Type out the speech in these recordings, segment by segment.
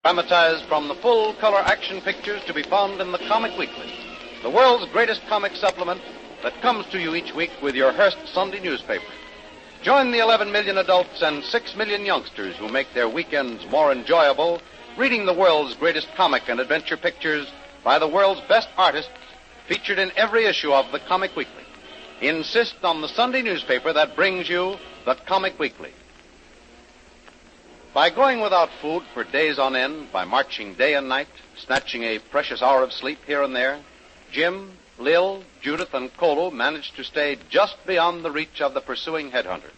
Dramatized from the full-color action pictures to be found in the Comic Weekly, the world's greatest comic supplement that comes to you each week with your Hearst Sunday newspaper. Join the 11 million adults and 6 million youngsters who make their weekends more enjoyable reading the world's greatest comic and adventure pictures by the world's best artists featured in every issue of the Comic Weekly. Insist on the Sunday newspaper that brings you the Comic Weekly. By going without food for days on end, by marching day and night, snatching a precious hour of sleep here and there, Jim, Lil, Judith, and Kolo managed to stay just beyond the reach of the pursuing headhunters.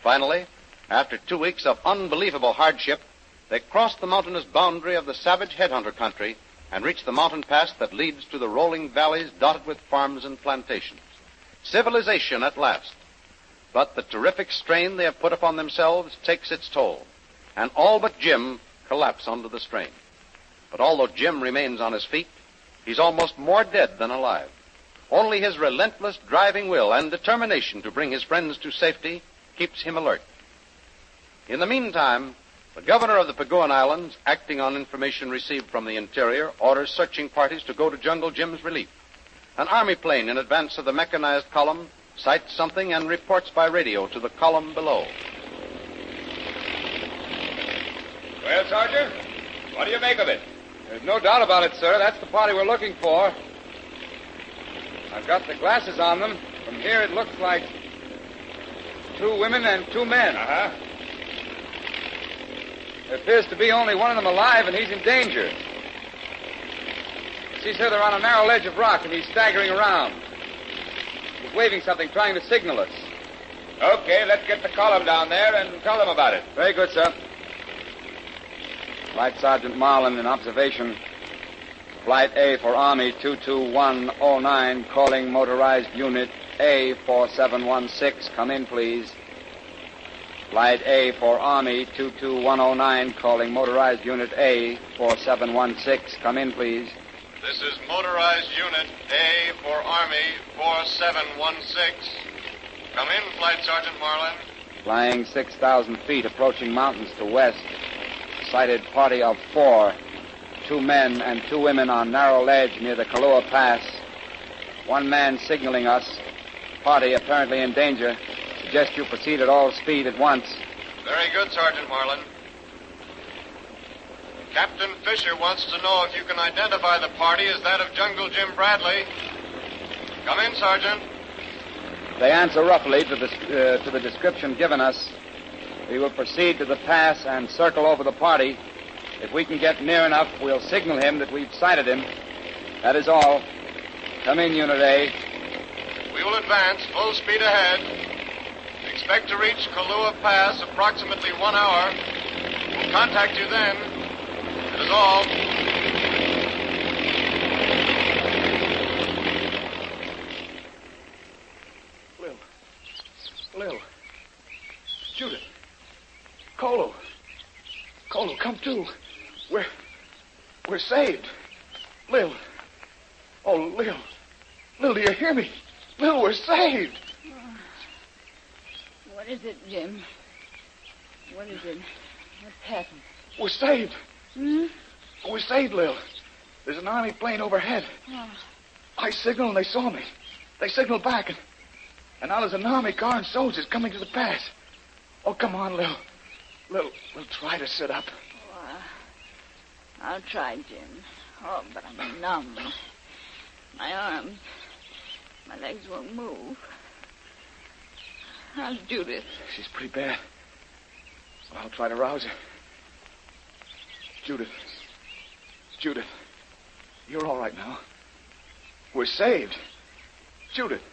Finally, after 2 weeks of unbelievable hardship, they crossed the mountainous boundary of the savage headhunter country and reached the mountain pass that leads to the rolling valleys dotted with farms and plantations. Civilization at last. But the terrific strain they have put upon themselves takes its toll, and all but Jim collapse under the strain. But although Jim remains on his feet, he's almost more dead than alive. Only his relentless driving will and determination to bring his friends to safety keeps him alert. In the meantime, the governor of the Paguan Islands, acting on information received from the interior, orders searching parties to go to Jungle Jim's relief. An army plane in advance of the mechanized column sights something and reports by radio to the column below. Well, Sergeant, what do you make of it? There's no doubt about it, sir. That's the party we're looking for. I've got the glasses on them. From here, it looks like 2 women and 2 men. Uh-huh. There appears to be only one of them alive, and he's in danger. See, sir, they're on a narrow ledge of rock, and he's staggering around. He's waving something, trying to signal us. Okay, let's get the column down there and tell them about it. Very good, sir. Flight Sergeant Marlin in observation. Flight A for Army 22109, calling motorized unit A 4716. Come in, please. Flight A for Army 22109, calling motorized unit A 4716. Come in, please. This is motorized unit A for Army 4716. Come in, Flight Sergeant Marlin. Flying 6,000 feet, approaching mountains to west. Sighted party of 4. 2 men and 2 women on narrow ledge near the Kahlua Pass. 1 man signaling us. Party apparently in danger. Suggest you proceed at all speed at once. Very good, Sergeant Marlin. Captain Fisher wants to know if you can identify the party as that of Jungle Jim Bradley. Come in, Sergeant. They answer roughly to the description given us. We will proceed to the pass and circle over the party. If we can get near enough, we'll signal him that we've sighted him. That is all. Come in, Unit A. We will advance full speed ahead. Expect to reach Kahlua Pass approximately 1 hour. We'll contact you then. That is all. Lil. Judith. Kolo, come to. We're saved. Lil. Oh, Lil. Lil, do you hear me? Lil, we're saved. What is it, Jim? What is it? What's happened? We're saved. Hmm? We're saved, Lil. There's an army plane overhead. Oh. I signaled and they saw me. They signaled back, and now there's an army car and soldiers coming to the pass. Oh, come on, Lil. We'll try to sit up. Oh, I'll try, Jim. Oh, but I'm numb. My arms, my legs won't move. How's Judith? She's pretty bad. Well, I'll try to rouse her. Judith, you're all right now. We're saved. Judith,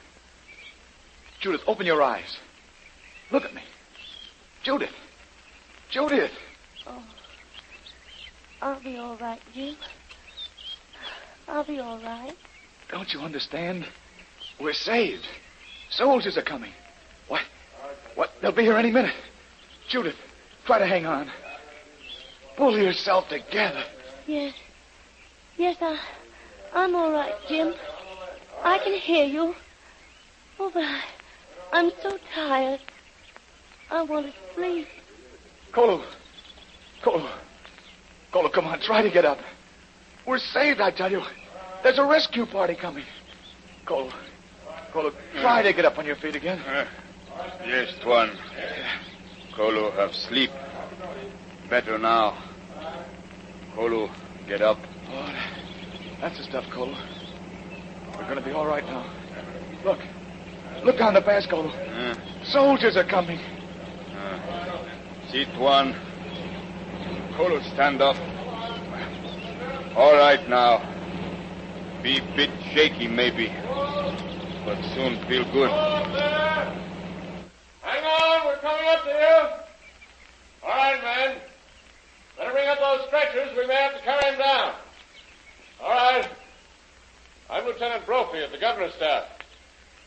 open your eyes. Look at me. Judith. Oh, I'll be all right, Jim. I'll be all right. Don't you understand? We're saved. Soldiers are coming. What? They'll be here any minute. Judith, try to hang on. Pull yourself together. Yes, I'm all right, Jim. I can hear you. Oh, but I'm so tired. I want to sleep. Kolo. Kolo, come on. Try to get up. We're saved, I tell you. There's a rescue party coming. Kolo, try to get up on your feet again. Yes, Tuan. Kolo have sleep. Better now. Kolo, get up. Oh, that's the stuff, Kolo. We're going to be all right now. Look down the pass, Kolo. Soldiers are coming. See, Tuan. Kolo, stand up. All right now. Be a bit shaky, maybe. But soon feel good. Hang on, we're coming up to you. All right, men. Better bring up those stretchers. We may have to carry him down. All right. I'm Lieutenant Brophy of the governor's staff.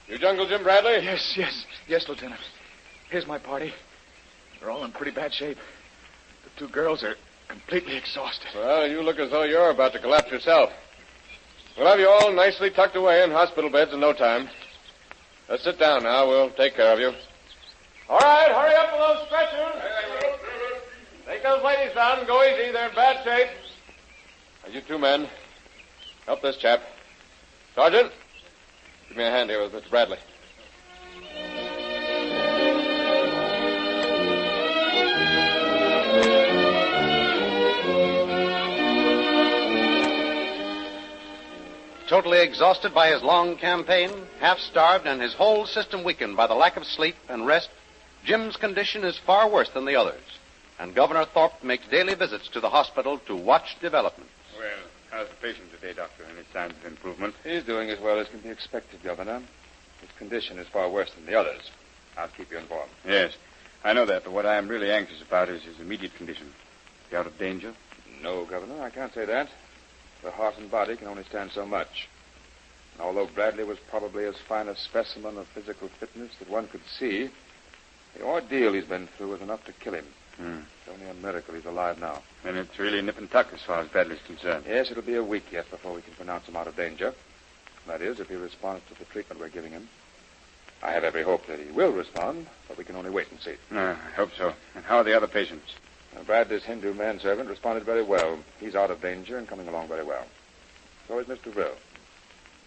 You Jungle Jim Bradley? Yes, Lieutenant. Here's my party. They're all in pretty bad shape. The two girls are completely exhausted. Well, you look as though you're about to collapse yourself. We'll have you all nicely tucked away in hospital beds in no time. Let's sit down now. We'll take care of you. All right, hurry up with those stretchers. Take those ladies down and go easy. They're in bad shape. Now, you two men, help this chap. Sergeant, give me a hand here with Mr. Bradley. Totally exhausted by his long campaign, half-starved, and his whole system weakened by the lack of sleep and rest, Jim's condition is far worse than the others, and Governor Thorpe makes daily visits to the hospital to watch developments. Well, how's the patient today, Doctor? Any signs of improvement? He's doing as well as can be expected, Governor. His condition is far worse than the others. I'll keep you informed. Yes, I know that, but what I am really anxious about is his immediate condition. Is he out of danger? No, Governor, I can't say that. The heart and body can only stand so much. And although Bradley was probably as fine a specimen of physical fitness that one could see, the ordeal he's been through was enough to kill him. It's only a miracle he's alive now. Then it's really nip and tuck as far as Bradley's concerned. Yes, it'll be a week yet before we can pronounce him out of danger. That is, if he responds to the treatment we're giving him. I have every hope that he will respond, but we can only wait and see. I hope so. And how are the other patients? Bradley's Hindu manservant responded very well. He's out of danger and coming along very well. So is Mr. Rill.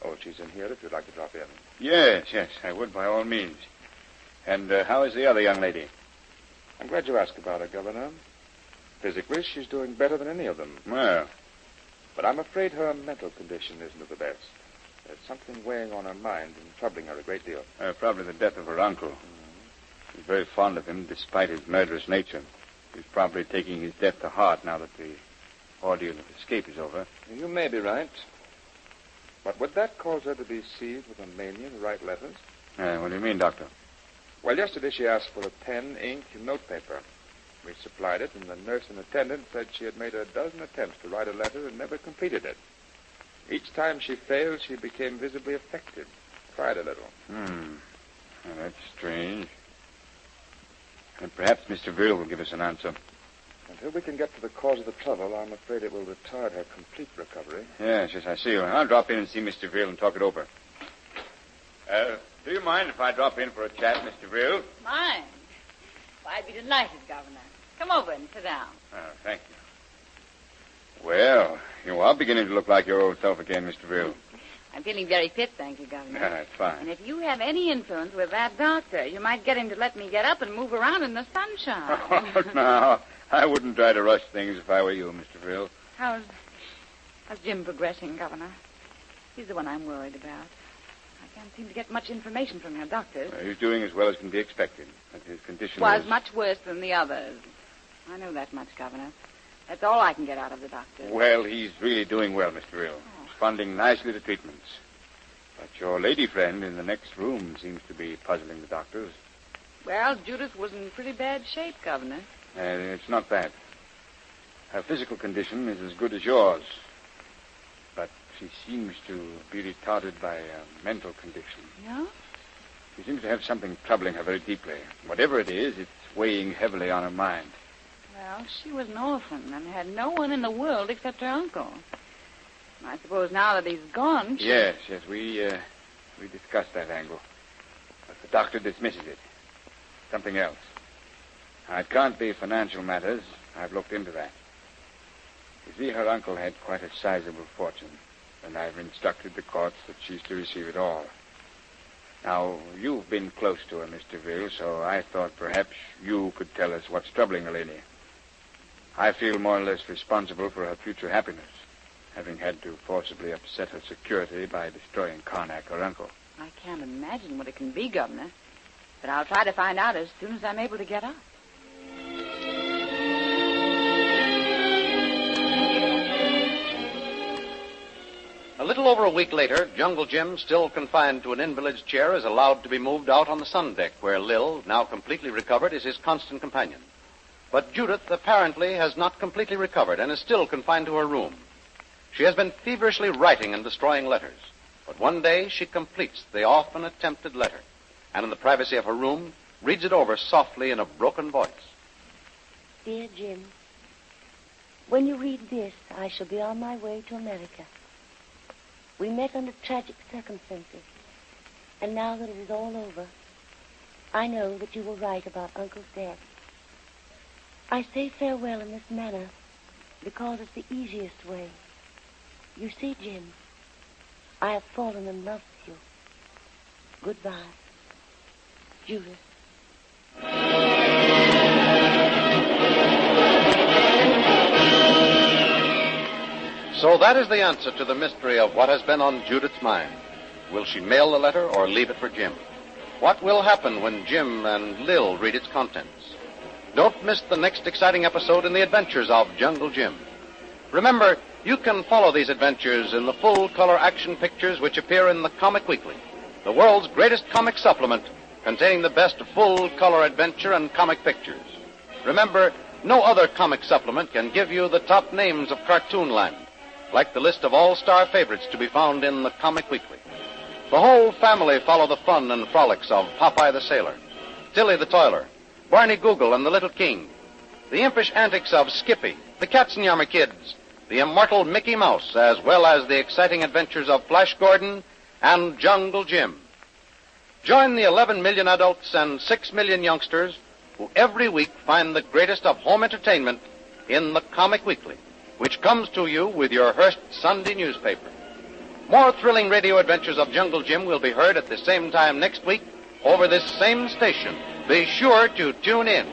Oh, she's in here if you'd like to drop in. Yes, I would by all means. And how is the other young lady? I'm glad you asked about her, Governor. Physically, she's doing better than any of them. Well. But I'm afraid her mental condition isn't of the best. There's something weighing on her mind and troubling her a great deal. Probably the death of her uncle. She's very fond of him, despite his murderous nature. She's probably taking his death to heart now that the ordeal of escape is over. You may be right. But would that cause her to be seized with a mania to write letters? What do you mean, Doctor? Well, yesterday she asked for a pen, ink, and notepaper. We supplied it, and the nurse and attendant said she had made a dozen attempts to write a letter and never completed it. Each time she failed, she became visibly affected, cried a little. Well, that's strange. And perhaps Mr. Vrill will give us an answer. Until we can get to the cause of the trouble, I'm afraid it will retard her complete recovery. Yes, I see you. I'll drop in and see Mr. Vrill and talk it over. Do you mind if I drop in for a chat, Mr. Vrill? Mind? Well, I'd be delighted, Governor. Come over and sit down. Thank you. Well, you are beginning to look like your old self again, Mr. Vrill. I'm feeling very fit, thank you, Governor. That's fine. And if you have any influence with that doctor, you might get him to let me get up and move around in the sunshine. Oh, no. I wouldn't try to rush things if I were you, Mr. Vrill. How's Jim progressing, Governor? He's the one I'm worried about. I can't seem to get much information from your doctors. He's doing as well as can be expected. But his condition was much worse than the others. I know that much, Governor. That's all I can get out of the doctor. Well, he's really doing well, Mr. Vrill. Responding nicely to treatments. But your lady friend in the next room seems to be puzzling the doctors. Well, Judith was in pretty bad shape, Governor. It's not that. Her physical condition is as good as yours. But she seems to be retarded by a mental condition. Yeah? She seems to have something troubling her very deeply. Whatever it is, it's weighing heavily on her mind. Well, she was an orphan and had no one in the world except her uncle. I suppose now that he's gone, she... Yes, we discussed that angle. But the doctor dismisses it. Something else. Now, it can't be financial matters. I've looked into that. see, her uncle had quite a sizable fortune, and I've instructed the courts that she's to receive it all. Now, you've been close to her, Mr. Vail, so I thought perhaps you could tell us what's troubling Eleni. I feel more or less responsible for her future happiness, having had to forcibly upset her security by destroying Karnak, her uncle. I can't imagine what it can be, Governor, but I'll try to find out as soon as I'm able to get up. A little over a week later, Jungle Jim, still confined to an invalid's chair, is allowed to be moved out on the sun deck, where Lil, now completely recovered, is his constant companion. But Judith apparently has not completely recovered and is still confined to her room. She has been feverishly writing and destroying letters, but one day she completes the often attempted letter, and in the privacy of her room, reads it over softly in a broken voice. Dear Jim, when you read this, I shall be on my way to America. We met under tragic circumstances, and now that it is all over, I know that you will write about Uncle's death. I say farewell in this manner because it's the easiest way. You see, Jim, I have fallen in love with you. Goodbye, Judith. So that is the answer to the mystery of what has been on Judith's mind. Will she mail the letter or leave it for Jim? What will happen when Jim and Lil read its contents? Don't miss the next exciting episode in the adventures of Jungle Jim. Remember, you can follow these adventures in the full-color action pictures which appear in the Comic Weekly, the world's greatest comic supplement containing the best full-color adventure and comic pictures. Remember, no other comic supplement can give you the top names of Cartoonland, like the list of all-star favorites to be found in the Comic Weekly. The whole family follow the fun and frolics of Popeye the Sailor, Tilly the Toiler, Barney Google and the Little King, the impish antics of Skippy, the Katzenjammer Kids, the immortal Mickey Mouse, as well as the exciting adventures of Flash Gordon and Jungle Jim. Join the 11 million adults and 6 million youngsters who every week find the greatest of home entertainment in the Comic Weekly, which comes to you with your Hearst Sunday newspaper. More thrilling radio adventures of Jungle Jim will be heard at the same time next week over this same station. Be sure to tune in.